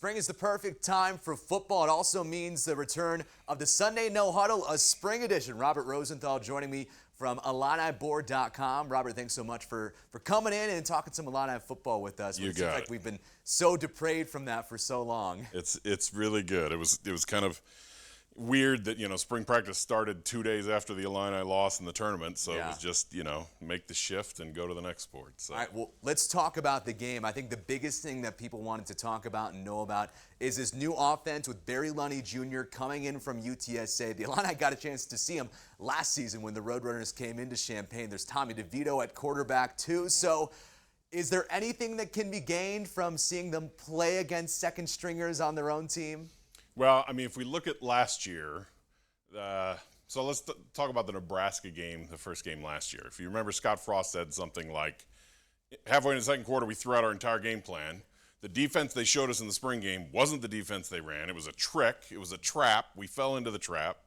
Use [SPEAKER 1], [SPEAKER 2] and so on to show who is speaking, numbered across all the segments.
[SPEAKER 1] Spring is the perfect time for football. It also means the return of the Sunday No Huddle, a spring edition. Robert Rosenthal joining me from IlliniBoard.com. Robert, thanks so much for coming in and talking some Illini football with us.
[SPEAKER 2] You
[SPEAKER 1] it
[SPEAKER 2] got
[SPEAKER 1] seems like we've been so depraved from that for so long.
[SPEAKER 2] It's really good. It was kind of weird that, spring practice started 2 days after the Illini lost in the tournament, so It was just, make the shift and go to the next sport. So.
[SPEAKER 1] All right, well, let's talk about the game. I think the biggest thing that people wanted to talk about and know about is this new offense with Lunney Jr. coming in from UTSA. The Illini got a chance to see him last season when the Roadrunners came into Champaign. There's DeVito at quarterback, too. So is there anything that can be gained from seeing them play against second stringers on their own team?
[SPEAKER 2] Well, if we look at last year, so let's talk about the Nebraska game, the first game last year. If you remember, Scott Frost said something like, halfway in the second quarter, we threw out our entire game plan. The defense they showed us in the spring game wasn't the defense they ran. It was a trick. It was a trap. We fell into the trap,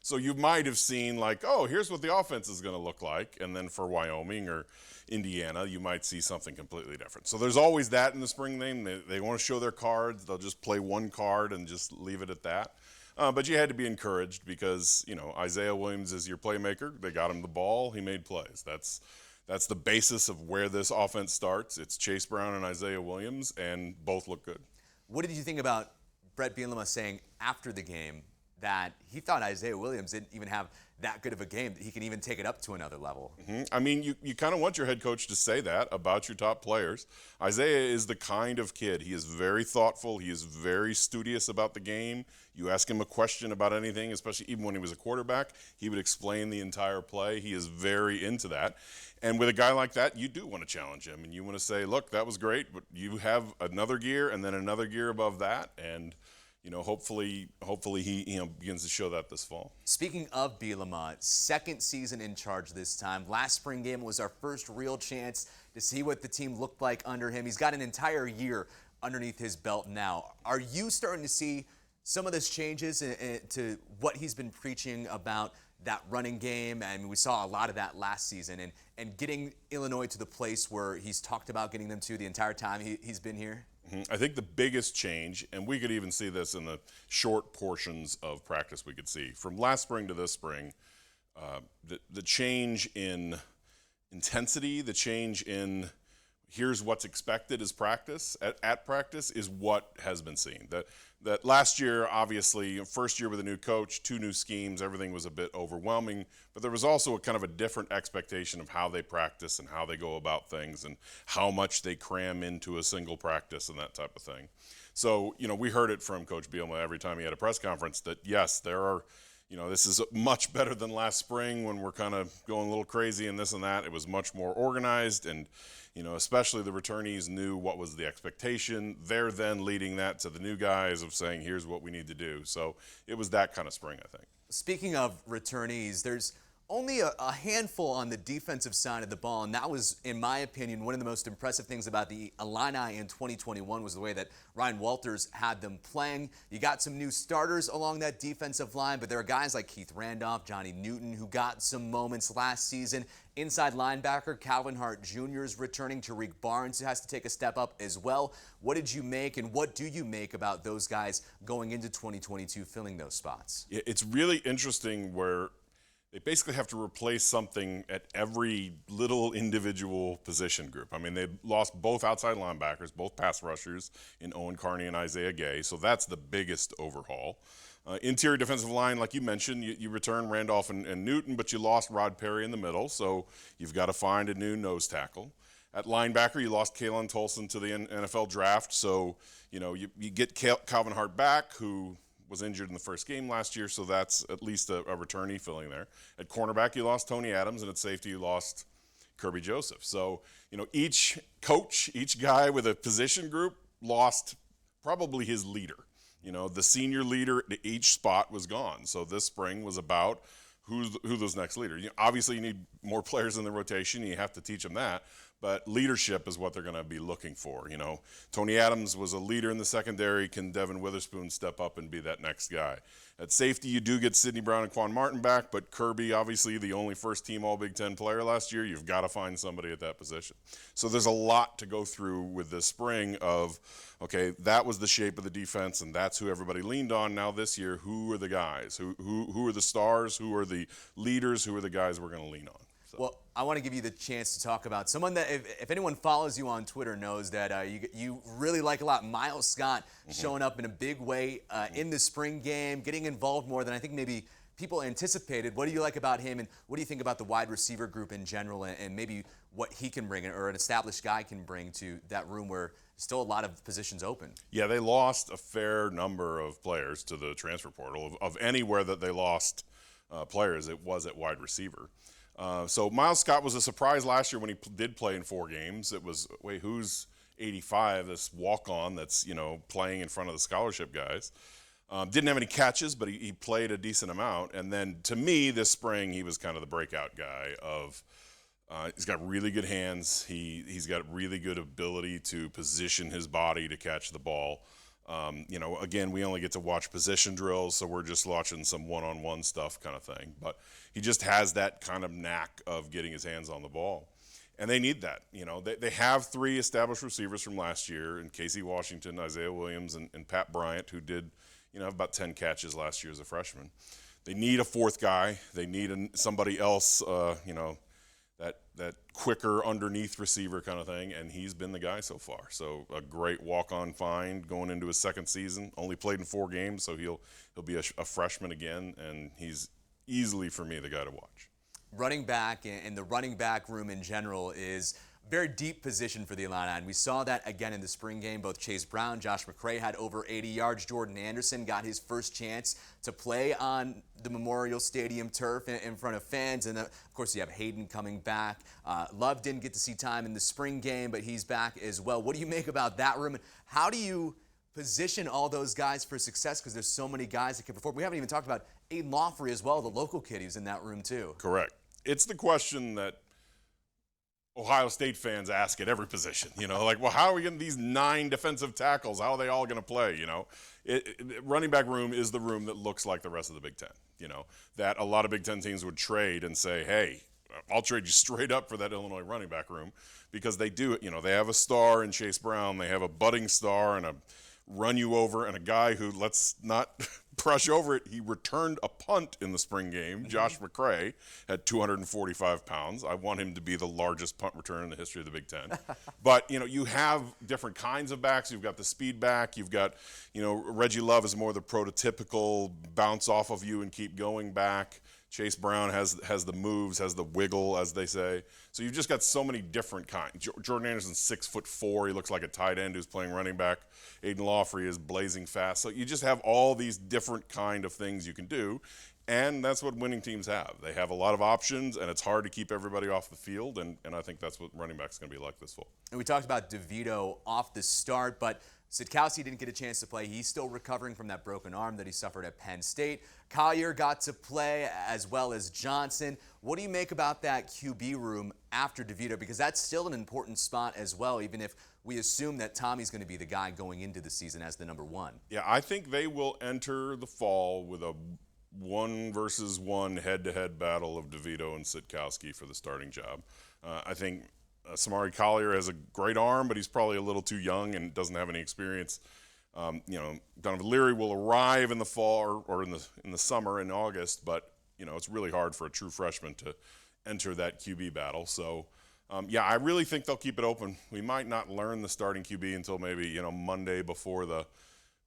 [SPEAKER 2] So you might have seen like, oh, here's what the offense is going to look like. And then for Wyoming or Indiana, you might see something completely different. So there's always that in the spring game. They want to show their cards. They'll just play one card and just leave it at that. But you had to be encouraged because, Isaiah Williams is your playmaker. They got him the ball. He made plays. That's the basis of where this offense starts. It's Chase Brown and Isaiah Williams, and both look good.
[SPEAKER 1] What did you think about Brett Bielema saying after the game that he thought Isaiah Williams didn't even have that good of a game, that he can even take it up to another level?
[SPEAKER 2] Mm-hmm. You kind of want your head coach to say that about your top players. Isaiah is the kind of kid. He is very thoughtful. He is very studious about the game. You ask him a question about anything, especially even when he was a quarterback, he would explain the entire play. He is very into that. And with a guy like that, you do want to challenge him. And you want to say, look, that was great, but you have another gear and then another gear above that. And hopefully he begins to show that this fall.
[SPEAKER 1] Speaking of Bielema, second season in charge this time. Last spring game was our first real chance to see what the team looked like under him. He's got an entire year underneath his belt now. Are you starting to see some of this changes to what he's been preaching about that running game? And we saw a lot of that last season and getting Illinois to the place where he's talked about getting them to the entire time he's been here?
[SPEAKER 2] I think the biggest change, and we could even see this in the short portions of practice we could see, from last spring to this spring, the change in intensity, the change in here's what's expected as practice, at practice, is what has been seen. That last year, obviously, first year with a new coach, 2 new schemes, everything was a bit overwhelming, but there was also a kind of a different expectation of how they practice and how they go about things and how much they cram into a single practice and that type of thing. So, we heard it from Coach Bielema every time he had a press conference that, yes, there are, this is much better than last spring when we're kind of going a little crazy and this and that. It was much more organized and, especially the returnees knew what was the expectation. They're then leading that to the new guys of saying, here's what we need to do. So it was that kind of spring, I think.
[SPEAKER 1] Speaking of returnees, there's only a handful on the defensive side of the ball, and that was, in my opinion, one of the most impressive things about the Illini in 2021 was the way that Ryan Walters had them playing. You got some new starters along that defensive line, but there are guys like Keith Randolph, Johnny Newton, who got some moments last season. Inside linebacker, Calvin Hart Jr. is returning. Tariq Barnes has to take a step up as well. What did you make, and what do you make about those guys going into 2022 filling those spots?
[SPEAKER 2] It's really interesting where they basically have to replace something at every little individual position group. They lost both outside linebackers, both pass rushers in Owen Carney and Isaiah Gay, so that's the biggest overhaul. Interior defensive line, like you mentioned, you return Randolph and Newton, but you lost Rod Perry in the middle, so you've got to find a new nose tackle. At linebacker, you lost Kalen Tolson to the NFL draft, so you get Calvin Hart back, who was injured in the first game last year, so that's at least a returnee filling there. At cornerback, you lost Tony Adams, and at safety, you lost Kirby Joseph. So, each coach, each guy with a position group lost probably his leader. The senior leader at each spot was gone. So this spring was about who those next leaders. Obviously, you need more players in the rotation. You have to teach them that. but leadership is what they're going to be looking for. You know, Tony Adams was a leader in the secondary. Can Devin Witherspoon step up and be that next guy? At safety, you do get Sidney Brown and Quan Martin back, but Kirby, obviously the only first-team All-Big Ten player last year, you've got to find somebody at that position. So there's a lot to go through with this spring of, okay, that was the shape of the defense, and that's who everybody leaned on. Now this year, who are the guys? Who are the stars? Who are the leaders? Who are the guys we're going to lean on? So.
[SPEAKER 1] Well, I want to give you the chance to talk about someone that, if anyone follows you on Twitter, knows that you really like a lot. Miles Scott showing up in a big way in the spring game, getting involved more than I think maybe people anticipated. What do you like about him, and what do you think about the wide receiver group in general, and maybe what he can bring, or an established guy can bring to that room where still a lot of positions open?
[SPEAKER 2] Yeah, they lost a fair number of players to the transfer portal. Of anywhere that they lost players, it was at wide receiver. So Miles Scott was a surprise last year when he did play in 4 games. It was, wait, who's 85, this walk-on that's, playing in front of the scholarship guys. Didn't have any catches, but he played a decent amount. And then to me this spring, he was kind of the breakout guy of he's got really good hands. He's got really good ability to position his body to catch the ball. Again, we only get to watch position drills, so we're just watching some one-on-one stuff kind of thing. But he just has that kind of knack of getting his hands on the ball. And they need that. They have 3 established receivers from last year, in Casey Washington, Isaiah Williams, and Pat Bryant, who did, have about 10 catches last year as a freshman. They need a 4th guy. They need somebody else, that quicker underneath receiver kind of thing, and he's been the guy so far. So a great walk-on find going into his 2nd season. Only played in 4 games, so he'll be a freshman again, and he's easily, for me, the guy to watch.
[SPEAKER 1] Running back and the running back room in general is a very deep position for the Illini, and we saw that again in the spring game. Both Chase Brown, Josh McCray had over 80 yards. Jordan Anderson got his first chance to play on the Memorial Stadium turf in front of fans, and of course you have Hayden coming back. Love didn't get to see time in the spring game, but he's back as well. What do you make about that room, and how do you position all those guys for success, because there's so many guys that can perform? We haven't even talked about Aiden Lawfrey as well, the local kid who's in that room too.
[SPEAKER 2] Correct. It's the question that Ohio State fans ask at every position, well, how are we getting these 9 defensive tackles? How are they all going to play? Running back room is the room that looks like the rest of the Big Ten, that a lot of Big Ten teams would trade and say, hey, I'll trade you straight up for that Illinois running back room, because they do it. They have a star in Chase Brown. They have a budding star and a run you over, and a guy who, let's not brush over it, he returned a punt in the spring game. Josh McCray at 245 pounds. I want him to be the largest punt returner in the history of the Big Ten. But, you have different kinds of backs. You've got the speed back. You've got, Reggie Love is more the prototypical bounce off of you and keep going back. Chase Brown has the moves, has the wiggle, as they say. So you've just got so many different kinds. Jordan Anderson's 6'4". He looks like a tight end who's playing running back. Aiden Lawfrey is blazing fast. So you just have all these different kind of things you can do, and that's what winning teams have. They have a lot of options, and it's hard to keep everybody off the field, and I think that's what running back's going to be like this fall.
[SPEAKER 1] And we talked about DeVito off the start, but Sitkowski didn't get a chance to play. He's still recovering from that broken arm that he suffered at Penn State. Collier got to play, as well as Johnson. What do you make about that QB room after DeVito? Because that's still an important spot as well, even if we assume that Tommy's going to be the guy going into the season as the number 1.
[SPEAKER 2] Yeah, I think they will enter the fall with a 1-versus-1 head-to-head battle of DeVito and Sitkowski for the starting job. I think Samari Collier has a great arm, but he's probably a little too young and doesn't have any experience. Donovan Leary will arrive in the fall or in the summer in August, but it's really hard for a true freshman to enter that QB battle. So, I really think they'll keep it open. We might not learn the starting QB until maybe Monday before the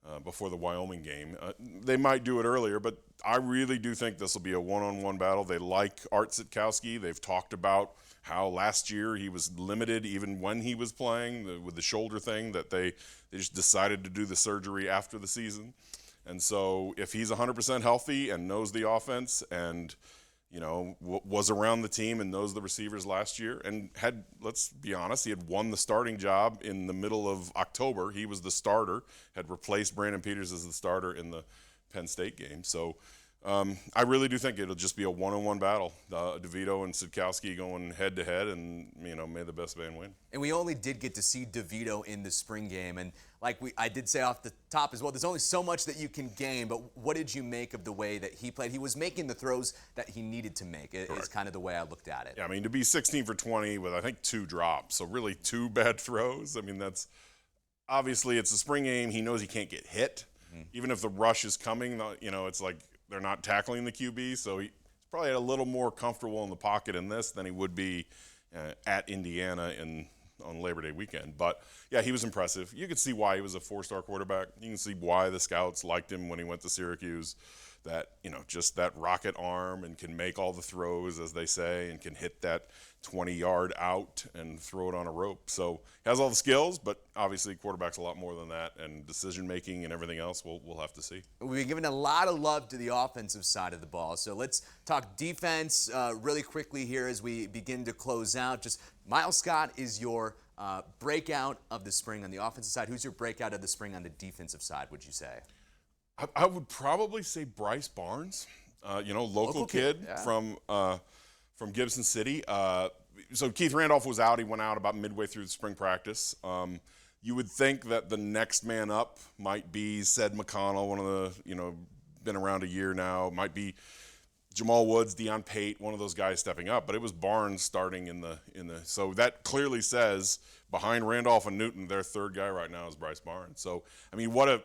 [SPEAKER 2] Wyoming game. They might do it earlier, but I really do think this will be a one-on-one battle. They like Art Sitkowski. They've talked about how last year he was limited even when he was playing with the shoulder thing, that they just decided to do the surgery after the season. And so if he's 100% healthy and knows the offense and was around the team and knows the receivers last year and had, let's be honest, he had won the starting job in the middle of October. He was the starter, had replaced Brandon Peters as the starter in the Penn State game. So I really do think it'll just be a one-on-one battle. DeVito and Sidkowski going head-to-head, and, may the best man win.
[SPEAKER 1] And we only did get to see DeVito in the spring game. And like I did say off the top as well, there's only so much that you can gain. But what did you make of the way that he played? He was making the throws that he needed to make, is kind of the way I looked at it.
[SPEAKER 2] Yeah, to be 16 for 20 with, I think, 2 drops, so really 2 bad throws. that's obviously it's a spring game. He knows he can't get hit. Even if the rush is coming, it's like they're not tackling the QB, so he's probably a little more comfortable in the pocket in this than he would be at Indiana on Labor Day weekend. But, yeah, he was impressive. You could see why he was a 4-star quarterback. You can see why the scouts liked him when he went to Syracuse. That, just that rocket arm, and can make all the throws, as they say, and can hit that 20-yard out and throw it on a rope. So he has all the skills, but obviously quarterback's a lot more than that, and decision-making and everything else we'll have to see.
[SPEAKER 1] We've been giving a lot of love to the offensive side of the ball. So let's talk defense really quickly here as we begin to close out. Just Miles Scott is your breakout of the spring on the offensive side. Who's your breakout of the spring on the defensive side, would you say?
[SPEAKER 2] I would probably say Bryce Barnes, local kid
[SPEAKER 1] yeah.
[SPEAKER 2] from Gibson City. So Keith Randolph was out. He went out about midway through the spring practice. You would think that the next man up might be Ced McConnell, one of the, been around a year now. Might be Jamal Woods, Deion Pate, one of those guys stepping up. But it was Barnes starting in the. So that clearly says behind Randolph and Newton, their third guy right now is Bryce Barnes. So what a.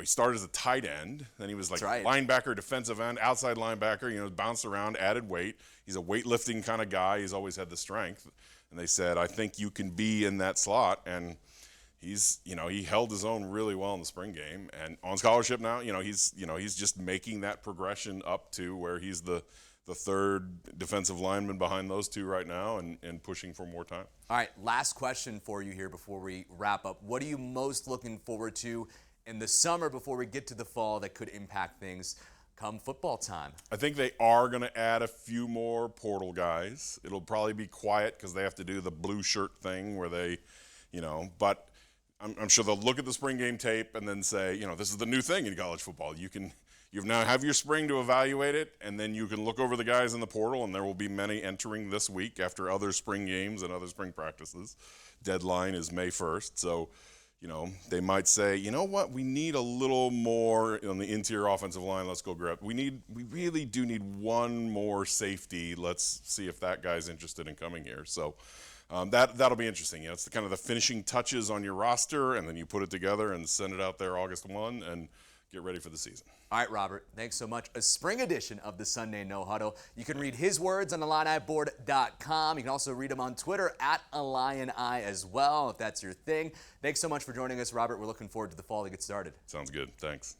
[SPEAKER 2] He started as a tight end, then he was like linebacker, defensive end, outside linebacker, bounced around, added weight. He's a weightlifting kind of guy. He's always had the strength. And they said, I think you can be in that slot. And he's, he held his own really well in the spring game. And on scholarship now, he's just making that progression up to where he's the third defensive lineman behind those two right now, and pushing for more time.
[SPEAKER 1] All right, last question for you here before we wrap up. What are you most looking forward to in the summer before we get to the fall that could impact things come football time?
[SPEAKER 2] I think they are going to add a few more portal guys. It'll probably be quiet because they have to do the blue shirt thing where they, but I'm sure they'll look at the spring game tape and then say, this is the new thing in college football. You now have your spring to evaluate it, and then you can look over the guys in the portal, and there will be many entering this week after other spring games and other spring practices. Deadline is May 1st, so they might say, what, we need a little more on the interior offensive line. Let's go grab. We really do need one more safety. Let's see if that guy's interested in coming here. So that'll be interesting. It's kind of the finishing touches on your roster, and then you put it together and send it out there August 1 and get ready for the season.
[SPEAKER 1] All right, Robert, thanks so much. A spring edition of the Sunday No Huddle. You can read his words on IlliniBoard.com. You can also read them on Twitter at Illini as well, if that's your thing. Thanks so much for joining us, Robert. We're looking forward to the fall to get started.
[SPEAKER 2] Sounds good. Thanks.